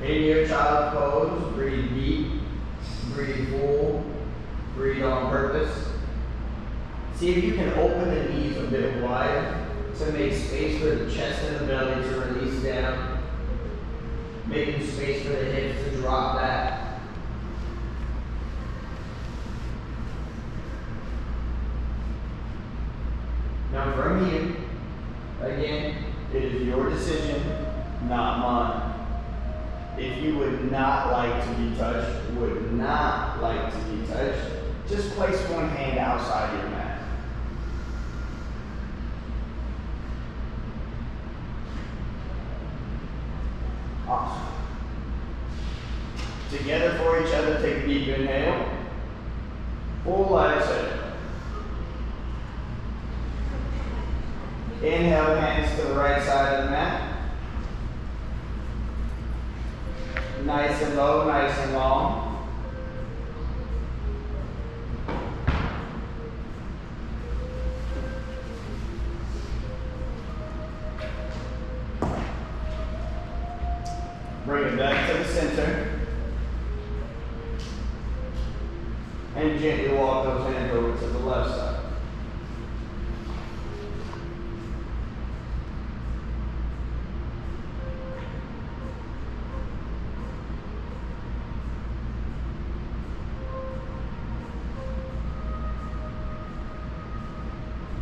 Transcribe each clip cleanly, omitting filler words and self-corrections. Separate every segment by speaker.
Speaker 1: In your child pose, breathe deep, breathe full, breathe on purpose. See if you can open the knees a bit wide to make space for the chest and the belly to release down. Making space for the hips to drop back. Now from here, again, it is your decision, not mine. If you would not like to be touched, just place one hand outside your mat. Awesome. Together for each other, take a deep inhale. Full exhale. Inhale, hands to the right side of the mat. Nice and low, nice and long. Bring it back to the center. And gently walk those hands over to the left side.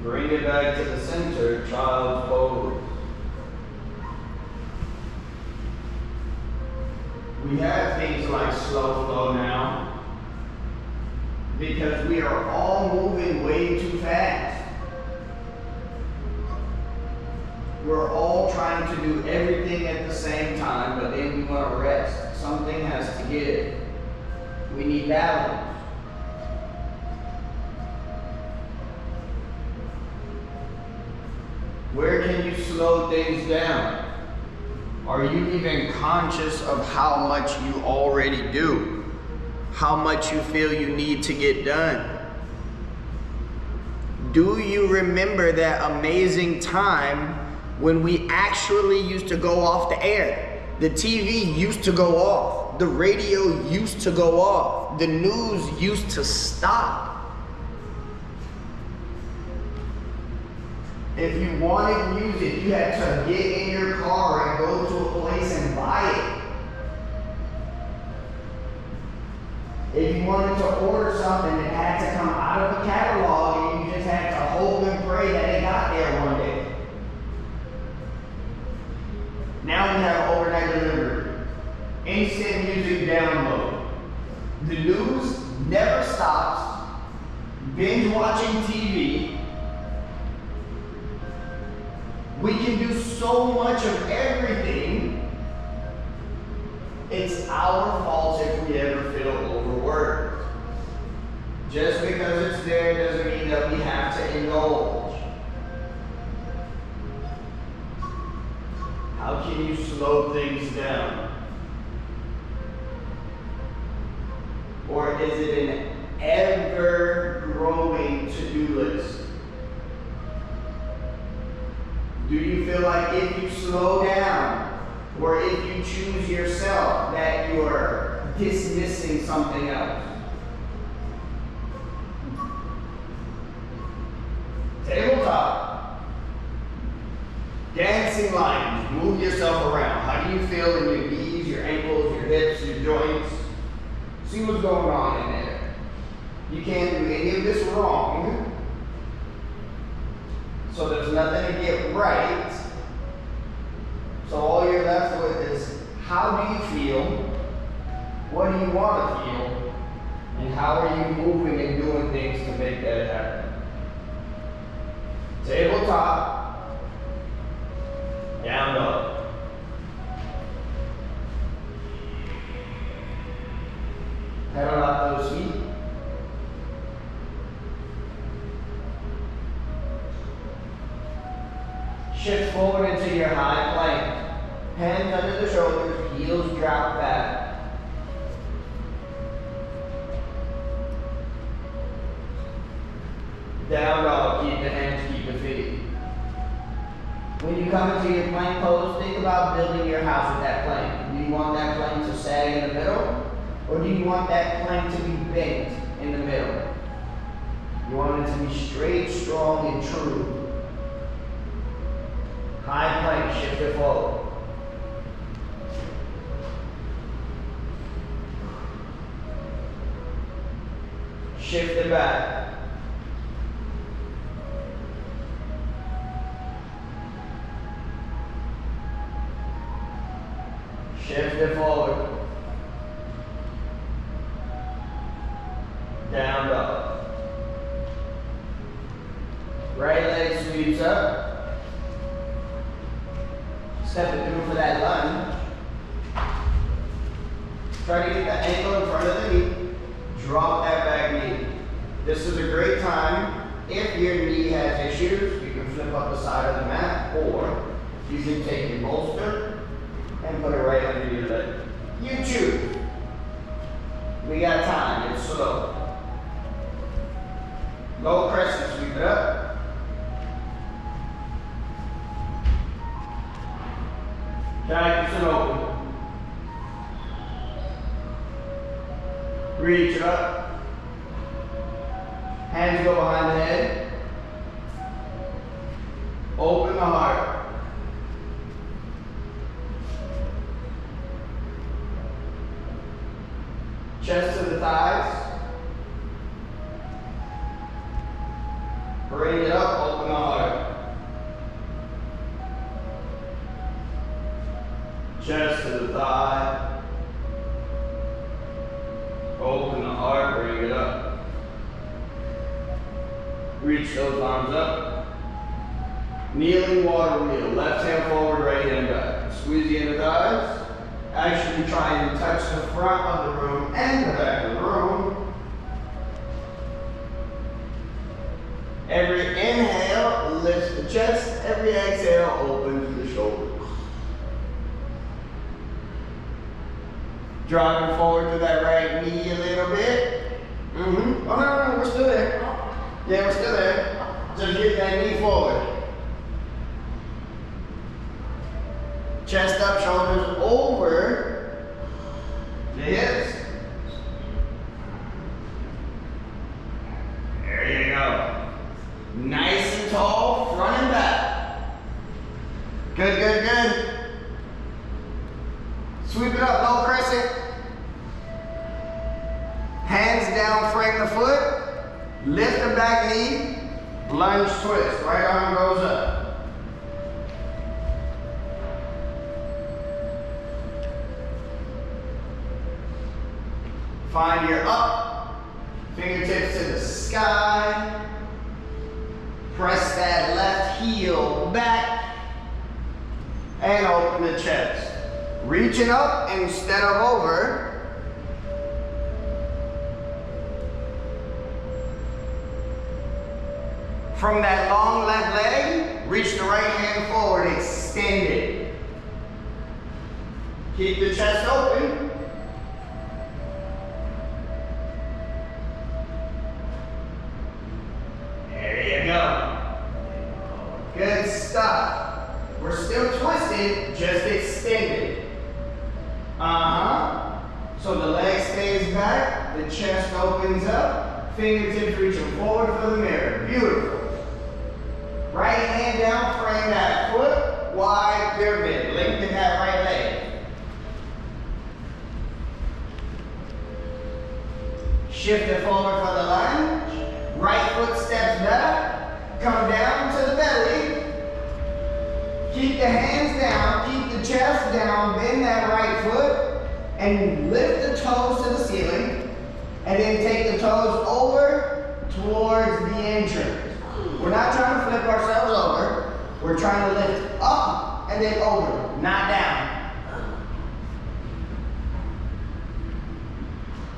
Speaker 1: Bring it back to the center, child's pose. We have things like slow flow now because we are all moving way too fast. We're all trying to do everything at the same time, but then we want to rest. Something has to give. We need balance. Where can you slow things down? Are you even conscious of how much you already do? How much you feel you need to get done? Do you remember that amazing time when we actually used to go off the air? The TV used to go off. The radio used to go off. The news used to stop. If you wanted music, you had to get in your car and go to a place and buy it. If you wanted to order something, it had to come out of a catalog and you just had to hope and pray that it got there one day. Now we have overnight delivery, instant music download. The news never stops, binge watching TV. We can do so much of everything. It's our fault if we ever feel overworked. Just because it's there doesn't mean that we have to indulge. How can you slow things down? Or is it an ever-growing to-do list? Do you feel like if you slow down, or if you choose yourself, that you are dismissing something else? Tabletop. Dancing lines. Move yourself around. How do you feel in your knees, your ankles, your hips, your joints? See what's going on in there. You can't do any of this wrong. So there's nothing to get right. So all you're left with is, how do you feel? What do you want to feel? And how are you moving and doing things to make that happen? Tabletop. Down dog. Pedal out those feet. Shift forward into your high plank. Hands under the shoulders, heels drop back. Down dog, keep the hands, keep the feet. When you come into your plank pose, think about building your house with that plank. Do you you want that plank to sag in the middle? Or do you want that plank to be bent in the middle? You want it to be straight, strong, and true. High plank, shift it forward. Shift it back. Shift it forward. Down dog. Right leg sweeps up. Step it through for that lunge. Try to get the ankle in front of the knee. Drop that back knee. This is a great time. If your knee has issues, you can flip up the side of the mat, or you can take your bolster and put it right under your leg. You choose. We got time, it's slow. Low crescent, sweep it up. Cactus and open. Reach up. Hands go behind the head. Open the heart. Chest to the thighs. Bring it up, open the heart. Chest to the thigh. Open the heart, bring it up. Reach those arms up. Kneeling water wheel. Left hand forward, right hand back. Squeeze the inner thighs. Actually try and touch the front of the room and the back of the room. Every inhale lifts the chest. Every exhale opens the shoulders. Driving forward to that right knee a little bit. Oh no, we're still there. Yeah, we're still there. Just get that knee forward. Chest up, shoulders over the hips. There you go. Nice and tall, front and back. Good, good, good. Sweep it up, low crescent. Hands down, frame the foot. Lift the back knee. Lunge twist. Right arm goes up. Find your up. Fingertips to the sky. Press that left heel back. And open the chest. Reaching up instead of over. From that long left leg, reach the right hand forward, extend it. Keep the chest open. There you go. Good stuff. We're still twisted, just extended. So the leg stays back, the chest opens up, fingertips reaching forward for the mirror. Beautiful. Right hand down, frame that foot, wide pyramid. Lengthen that right leg. Shift it forward for the lunge. Right foot steps back. Come down to the belly. Keep the hands down, keep the chest down, bend that right foot, and lift the toes to the ceiling. And then take the toes over towards the entrance. We're not trying to flip ourselves over. We're trying to lift up and then over, not down.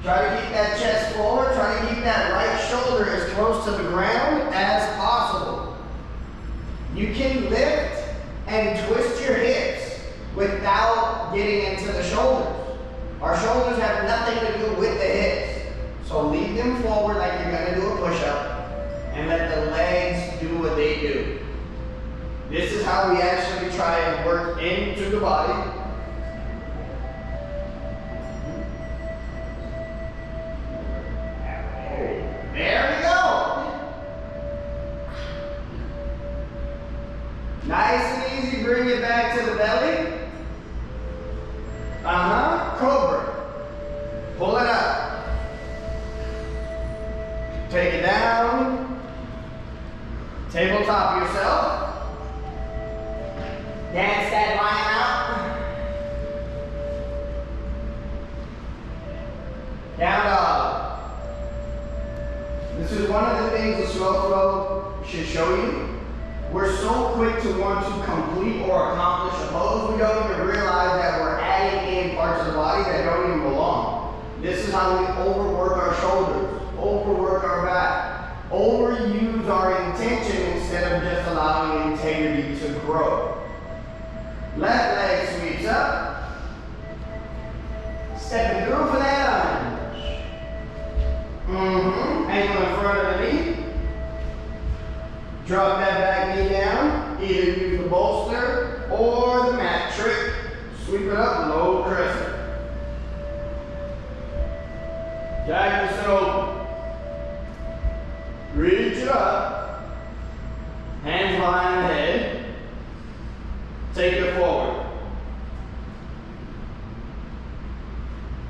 Speaker 1: Try to keep that chest forward. Try to keep that right shoulder as close to the ground as possible. You can lift and twist your hips without getting into the shoulders. Our shoulders have nothing to do with the hips. So lead them forward like you're going to do a push-up. And let the legs do what they do. This is how we actually try and work into the body. Tabletop yourself. Dance that line out. Down dog. This is one of the things the slow flow should show you. We're so quick to want to complete or accomplish a pose, we don't even realize that we're adding in parts of the body that don't even belong. This is how we overwork our shoulders, overwork our back, overuse our intention instead of just allowing integrity to grow. Left leg sweeps up. Stepping through for that lunge. Ankle in front of the knee. Drop that back knee down. Either use the bolster or the mat trick. Sweep it up, low crescent. Jackerson open. Reach it up. Hands behind the head. Take it forward.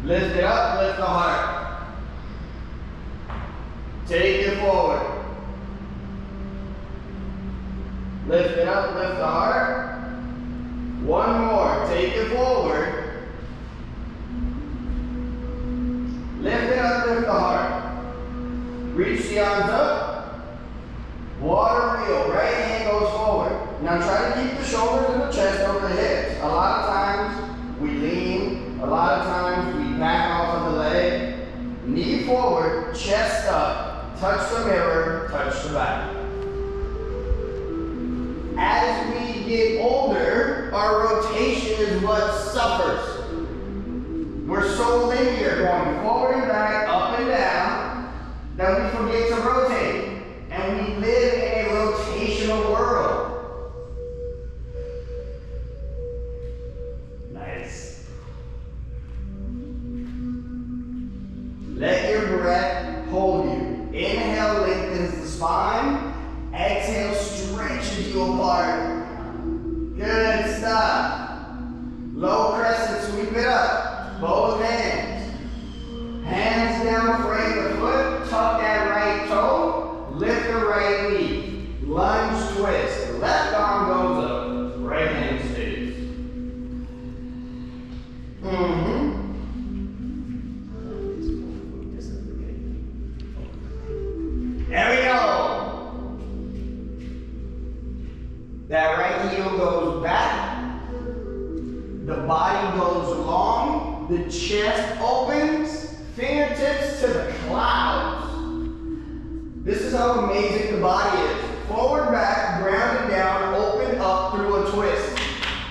Speaker 1: Lift it up, lift the heart. Take it forward. Lift it up, lift the heart. One more, take it forward. Lift it up, lift the heart. Reach the arms up. Water wheel, right hand goes forward. Now try to keep the shoulders and the chest over the hips. A lot of times we lean, a lot of times we back off of the leg. Knee forward, chest up, touch the mirror, touch the back. As we get older, our rotation is what suffers. We're so linear, going forward and back, up and down, that we forget to rotate. And we live in a rotational world. Nice. Let your breath hold you. Inhale, lengthens the spine. Exhale, stretches you apart. Good stuff. Low crescent, sweep it up. Both hands. Hands down, frame the foot. Tuck that right toe. Lift the right knee. Lunge twist. Left arm goes up. Right hand stays. There we go. That right heel goes back. The body goes long. The chest opens. Fingertips to the clouds. This is how amazing the body is. Forward, back, grounded down, open up through a twist.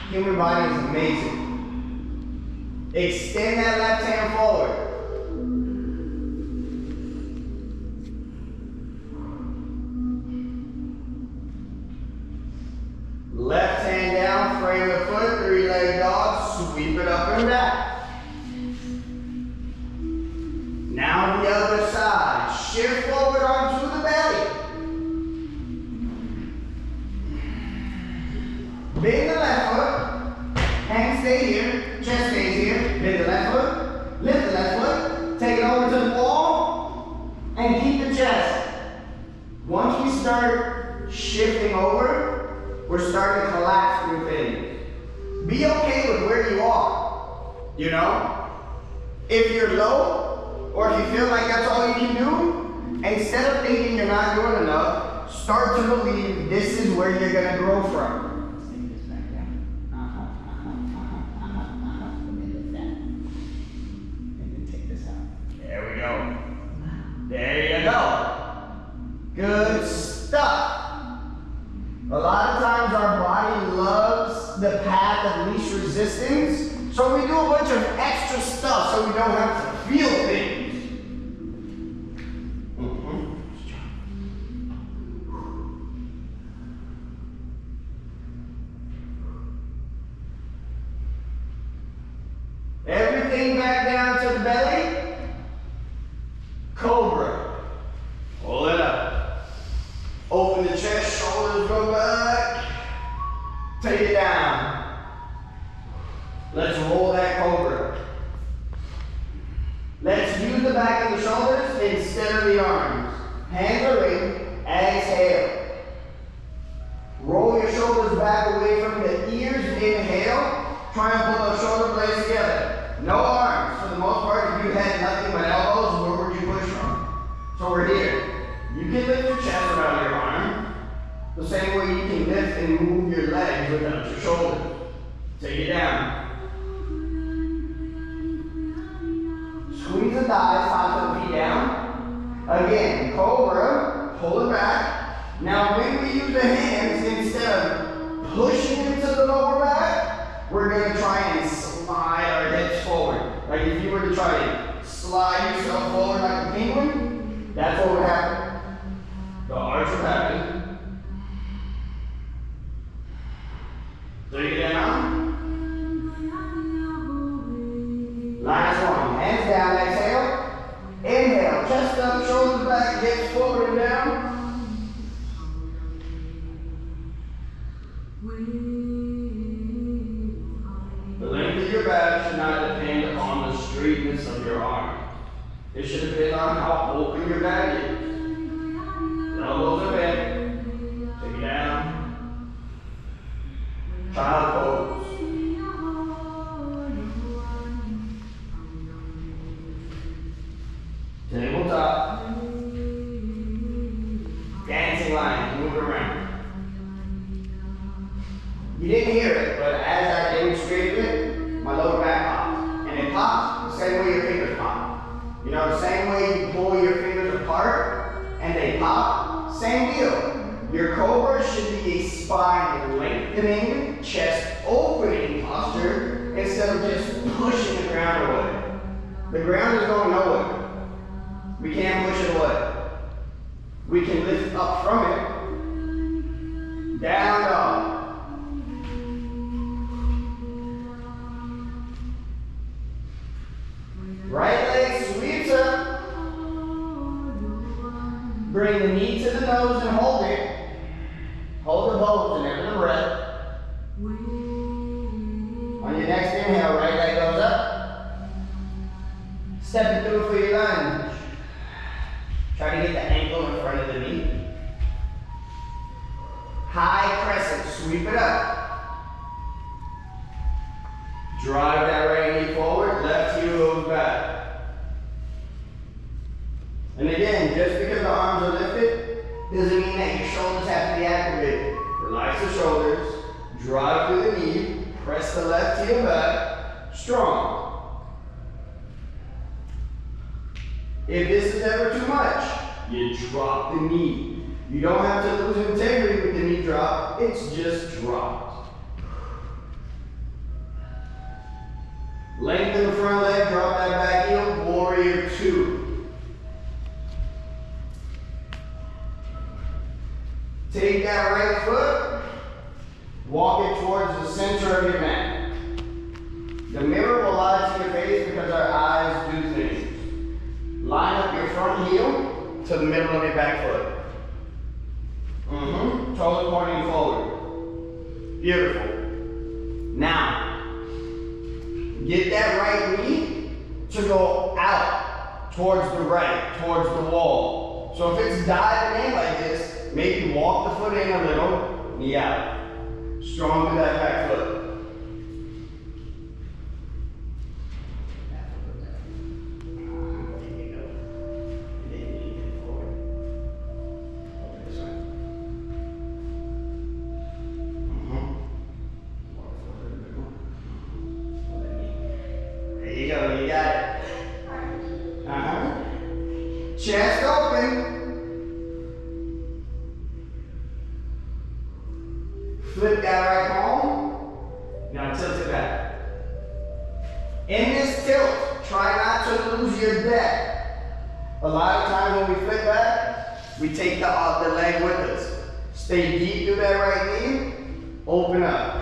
Speaker 1: Human body is amazing. Extend that left hand forward. Left hand down, frame the foot, three-legged dog, sweep it up and back. Now the other side. Shift forward onto the belly. Bend the left foot. Hands stay here. Chest stays here. Bend the left foot. Lift the left foot. Take it over to the wall. And keep the chest. Once we start shifting over, we're starting to collapse through things. Be okay with where you are. You know? If you're low, or if you feel like that's all you can do, instead of thinking you're not doing enough, start to believe this is where you're going to grow from. Take this back down. And then take this out. There we go. There you go. Good stuff. A lot of times our body loves the path of least resistance, so we do a bunch of extra stuff so we don't have to feel things. Everything back down to the belly. Cobra. Pull it up. Open the chest, shoulders go back. Take it down. Let's roll that cobra. Let's use the back of the shoulders instead of the arms. Hands are in. Exhale. The same way you can lift and move your legs without your shoulders. Take it down. Squeeze the thighs, top of the feet down. Again, cobra, pull it back. Now when we use the hands, instead of pushing into the lower back, we're going to try and slide our hips forward. Like if you were to try to slide yourself forward like a penguin, that's what would happen. The arch would happen. Take it down. Last one. Hands down, exhale. Inhale, chest up, shoulders back, hips forward and down. The length of your back should not depend on the straightness of your arm. It should depend on how open your back is. Elbows are bent. Take it down. Child pose. Tabletop. Dancing line. Move it around. You didn't hear it, but as I demonstrated it, my lower back popped. And it pops the same way your fingers pop. You know, the same way you pull your fingers apart and they pop, same deal. Your cobra should be a spine lengthening, chest opening posture instead of just pushing the ground away. The ground is going nowhere. We can't push it away. We can lift up from it. Down dog. Right leg sweeps up. Bring the knee to the nose and hold it. Hold the pose and every breath. On your next inhale, right leg goes up. Stepping through for your lunge. Try to get the ankle in front of the knee. High crescent, sweep it up. Drive that right knee forward, left heel goes back. And again, just because the arms are lifted, doesn't mean that your shoulders have to be activated. Relax the shoulders, drive through the knee, press the left heel back, strong. If this is ever too much, you drop the knee. You don't have to lose integrity with the knee drop, it's just dropped. Lengthen the front leg, drop that back heel, warrior two. Take that right foot, walk it towards the center of your mat. The mirror will lie to your face because our eyes do things. Line up your front heel to the middle of your back foot. Toes pointing forward. Beautiful. Now, get that right knee to go out towards the right, towards the wall. So if it's diving in like this, maybe walk the foot in a little, knee out. Strong to that back foot. You got it. Chest open. Flip that right palm. Now tilt it back. In this tilt, try not to lose your depth. A lot of times when we flip back, we take the leg with us. Stay deep through that right knee. Open up.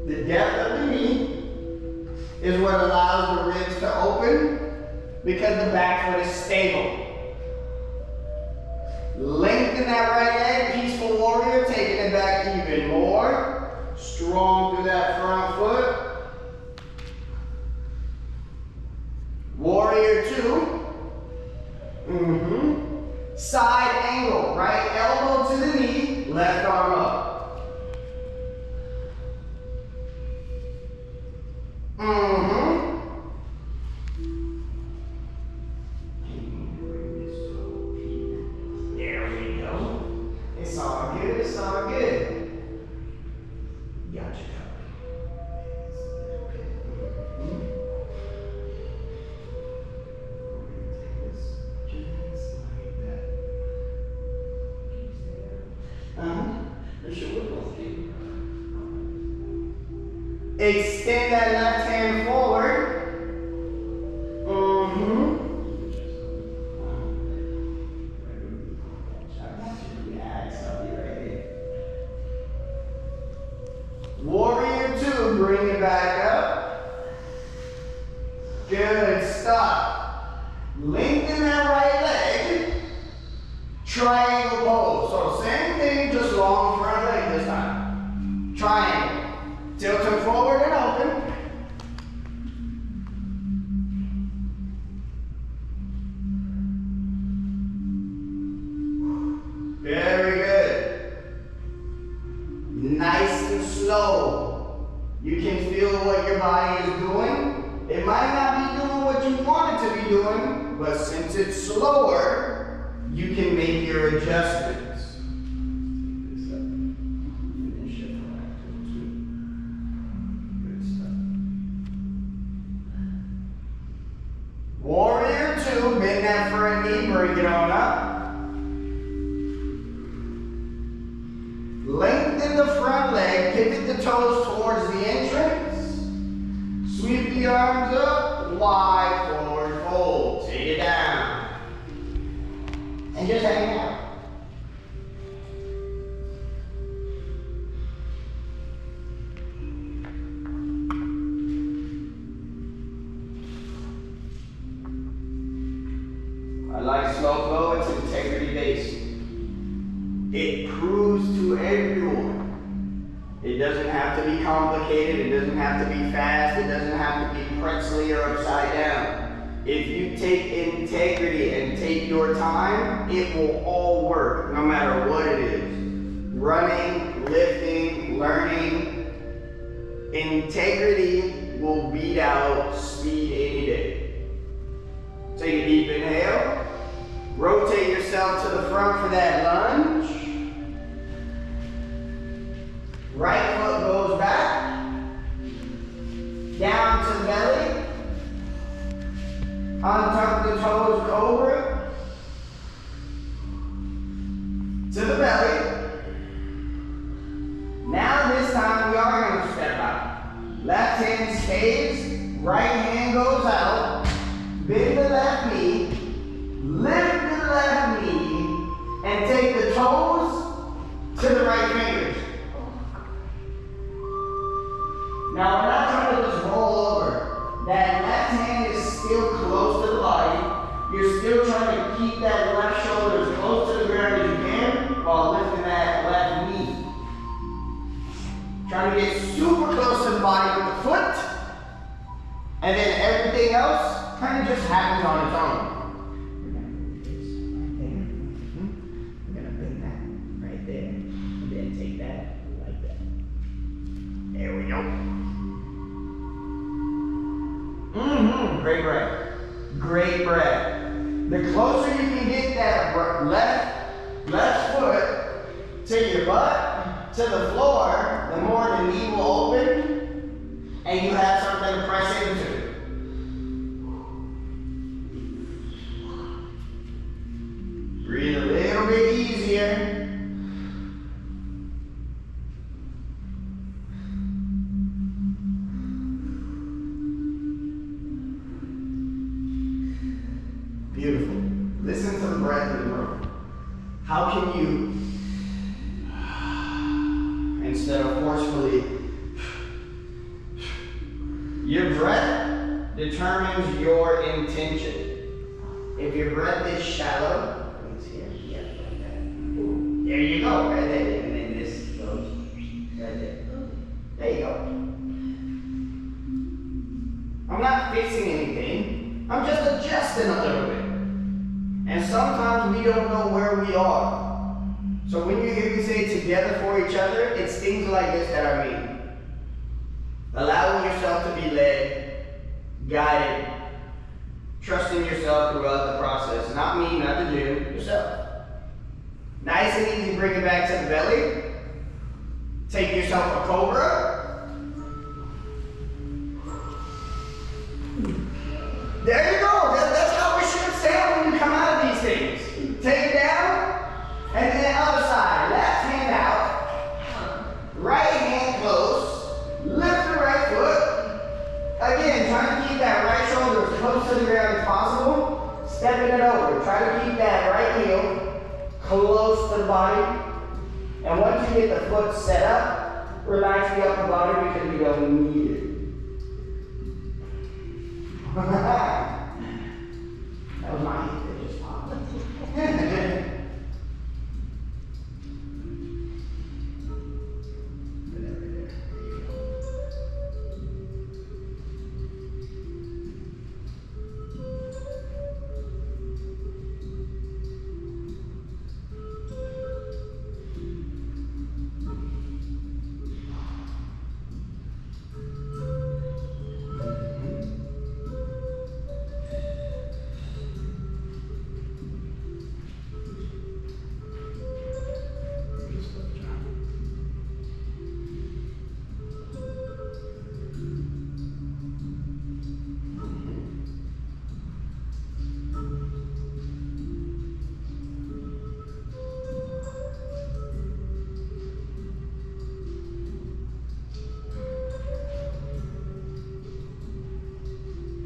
Speaker 1: The depth of the knee is what allows the ribs to open because the back foot is stable. Lengthen that right leg, peaceful warrior, taking it back even more. Strong through that front foot. Warrior two. Side angle, right elbow to the knee, left arm up. Extend that left hand forward. Warrior two, bring it back up. Good, stop. Lengthen that right leg. Triangle pose. So same thing, just long front leg this time. Triangle. Tilt him forward and open. Very good. Nice and slow. You can feel what your body is doing. It might not be doing what you want it to be doing, but since it's slower, you can make your adjustments. Warrior two, bend that front knee, bring it on up. Lengthen the front leg, pivot the toes towards the entrance. Sweep the arms up, wide forward fold. Take it down. And just hang out. I like slow flow, it's integrity based. It proves to everyone. It doesn't have to be complicated, it doesn't have to be fast, it doesn't have to be pretzely or upside down. If you take integrity and take your time, it will all work, no matter what it is. Running, lifting, learning. Integrity will beat out speed any day. Take a deep inhale. Rotate yourself to the front for that lunge. Right foot goes back. Down to the belly. Untuck the toes, cobra. To the belly. Now this time we are going to step out. Left hand stays. Right hand goes out. Bend the left knee. Lift the left knee and take the toes to the right fingers. Now we're not trying to just roll over. That left hand is still close to the body. You're still trying to keep that left shoulder as close to the ground as you can while lifting that left knee. Trying to get super close to the body with the foot. And then everything else kind of just happens on its own. There we go. Great breath. Great breath. The closer you can get that left foot to your butt, to the floor, the more the knee will open and you have something to press into. Breathe a little bit easier. Beautiful. Listen to the breath in the room. How can you, instead of forcefully, your breath determines your intention. If your breath is shallow, there you go, right there. And then this goes right there. There you go. I'm not fixing anything. I'm just adjusting a little bit. And sometimes we don't know where we are. So when you hear me say together for each other, it's things like this that I mean. Allowing yourself to be led, guided, trusting yourself throughout the process. Not me, not the gym, yourself. Nice and easy, bring it back to the belly. Take yourself a cobra. There you go. That's how we should stand when you come out of these things. Take it down, and then the other side. Left hand out, right hand close. Lift the right foot. shoulder. Try to keep that right heel close to the body. And once you get the foot set up, relax the upper body because you don't need it. That was my hip that just popped.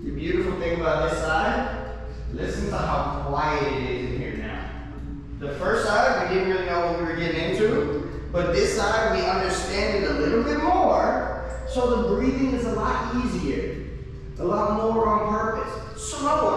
Speaker 1: The beautiful thing about this side, listen to how quiet it is in here now. The first side, we didn't really know what we were getting into, but this side, we understand it a little bit more, so the breathing is a lot easier, a lot more on purpose, slower.